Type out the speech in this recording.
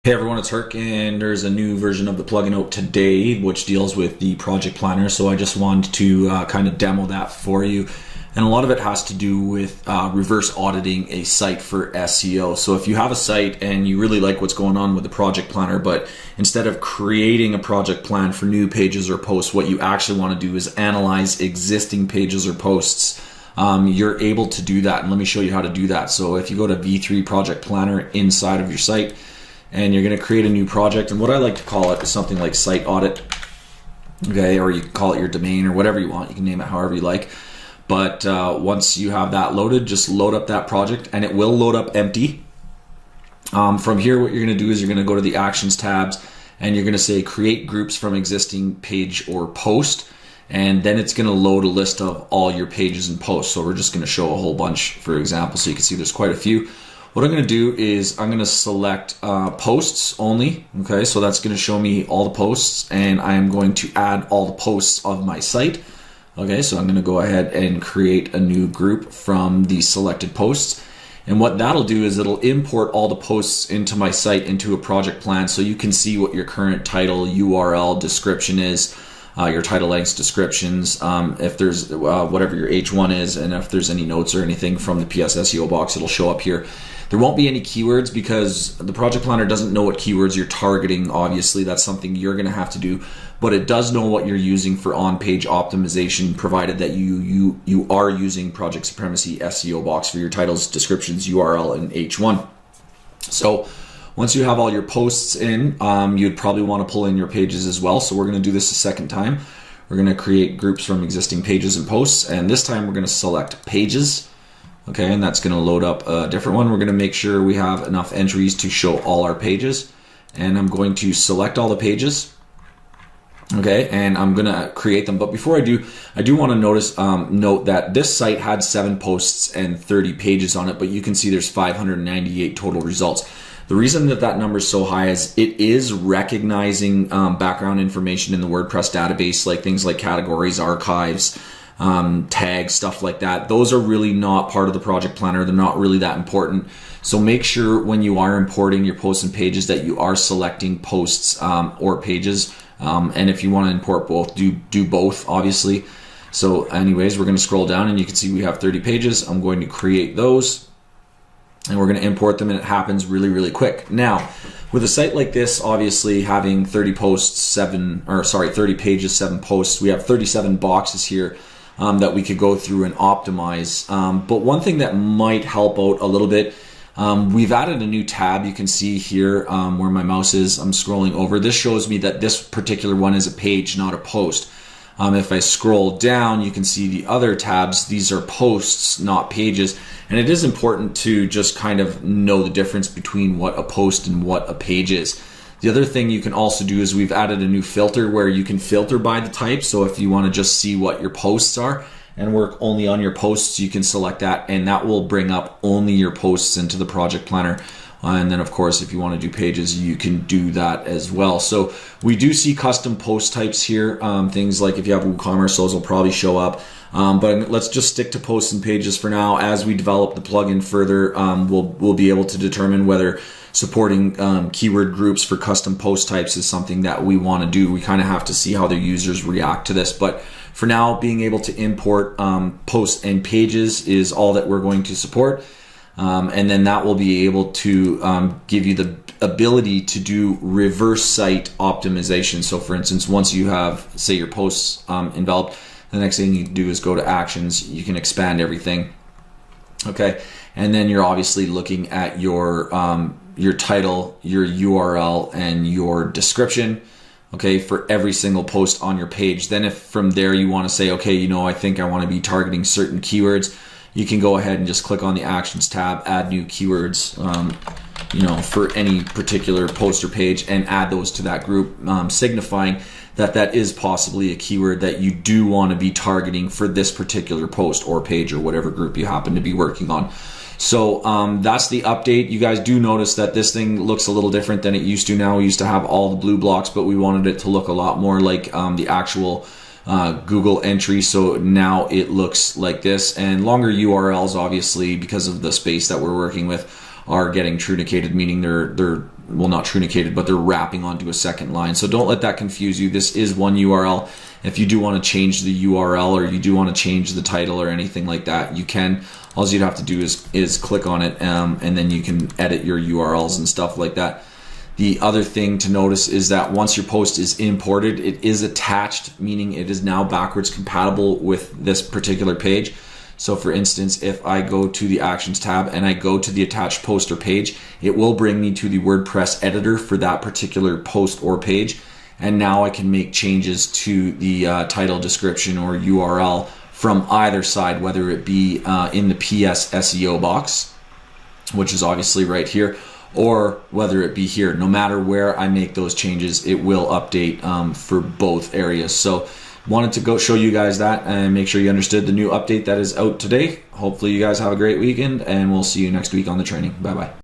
Hey everyone, it's Herc, and there's a new version of the plugin out today which deals with the project planner. So I just wanted to kind of demo that for you. And a lot of it has to do with reverse auditing a site for SEO. So if you have a site and you really like what's going on with the project planner, but instead of creating a project plan for new pages or posts, what you actually want to do is analyze existing pages or posts. You're able to do that, and let me show you how to do that. So if you go to V3 Project Planner inside of your site, and you're going to create a new project, and what I like to call it is something like site audit, okay, or you can call it your domain or whatever you want. You can name it however you like. But once you have that loaded, just load up that project, and it will load up empty. From here, what you're going to do is you're going to go to the actions tabs, and you're going to say create groups from existing page or post, and then it's going to load a list of all your pages and posts. So we're just going to show a whole bunch, for example, so you can see there's quite a few. What I'm going to do is I'm going to select posts only. Okay, so that's going to show me all the posts, and I am going to add all the posts of my site. Okay, so I'm going to go ahead and create a new group from the selected posts. And what that'll do is it'll import all the posts into my site into a project plan, so you can see what your current title, URL, description is, your title lengths, descriptions, if there's whatever your H1 is, and if there's any notes or anything from the PSv3 box, it'll show up here. There won't be any keywords because the project planner doesn't know what keywords you're targeting. Obviously, that's something you're going to have to do, but it does know what you're using for on-page optimization, provided that you are using Project Supremacy SEO box for your titles, descriptions, URL, and H1. So once you have all your posts in, you'd probably want to pull in your pages as well. So we're going to do this a second time. We're going to create groups from existing pages and posts, and this time we're going to select pages. Okay, and that's going to load up a different one. We're going to make sure we have enough entries to show all our pages, and I'm going to select all the pages. Okay, and I'm going to create them. But before I do want to note that this site had 7 posts and 30 pages on it, but you can see there's 598 total results. The reason that number is so high is it is recognizing background information in the WordPress database, like things like categories, archives, tags, stuff like that. Those are really not part of the project planner. They're not really that important. So make sure when you are importing your posts and pages that you are selecting posts or pages. And if you want to import both, do both, obviously. So anyways, we're going to scroll down, and you can see we have 30 pages. I'm going to create those, and we're going to import them, and it happens really, really quick. Now, with a site like this, obviously having 30 pages, 7 posts, we have 37 boxes here that we could go through and optimize. But one thing that might help out a little bit, we've added a new tab. You can see here where my mouse is, I'm scrolling over. This shows me that this particular one is a page, not a post. If I scroll down, you can see the other tabs. These are posts, not pages. And it is important to just kind of know the difference between what a post and what a page is. The other thing you can also do is we've added a new filter where you can filter by the type. So if you want to just see what your posts are and work only on your posts, you can select that, and that will bring up only your posts into the project planner. And then of course, if you want to do pages, you can do that as well. So we do see custom post types here. Things like if you have WooCommerce, those will probably show up. But let's just stick to posts and pages for now. As we develop the plugin further, we'll be able to determine whether supporting keyword groups for custom post types is something that we want to do. We kind of have to see how the users react to this. But for now, being able to import posts and pages is all that we're going to support. And then that will be able to give you the ability to do reverse site optimization. So for instance, once you have, say, your posts enveloped, the next thing you do is go to actions. You can expand everything. Okay, and then you're obviously looking at your title, your URL, and your description, okay, for every single post on your page. Then if from there you want to say, okay, I think I want to be targeting certain keywords, you can go ahead and just click on the actions tab, add new keywords, for any particular post or page, and add those to that group, signifying that is possibly a keyword that you do want to be targeting for this particular post or page or whatever group you happen to be working on. So that's the update. You guys do notice that this thing looks a little different than it used to now. We used to have all the blue blocks, but we wanted it to look a lot more like the actual Google entry. So now it looks like this, and longer URLs, obviously, because of the space that we're working with, are getting truncated, meaning they're well, not trunicated, but they're wrapping onto a second line. So don't let that confuse you. This is one URL. If you do want to change the URL or you do want to change the title or anything like that, you can. All you'd have to do is click on it, and then you can edit your URLs and stuff like that. The other thing to notice is that once your post is imported, it is attached, meaning it is now backwards compatible with this particular page. So for instance, if I go to the Actions tab and I go to the attached post or page, it will bring me to the WordPress editor for that particular post or page. And now I can make changes to the title, description, or URL from either side, whether it be in the PS SEO box, which is obviously right here, or whether it be here. No matter where I make those changes, it will update for both areas. So wanted to go show you guys that and make sure you understood the new update that is out today. Hopefully you guys have a great weekend, and we'll see you next week on the training. Bye bye.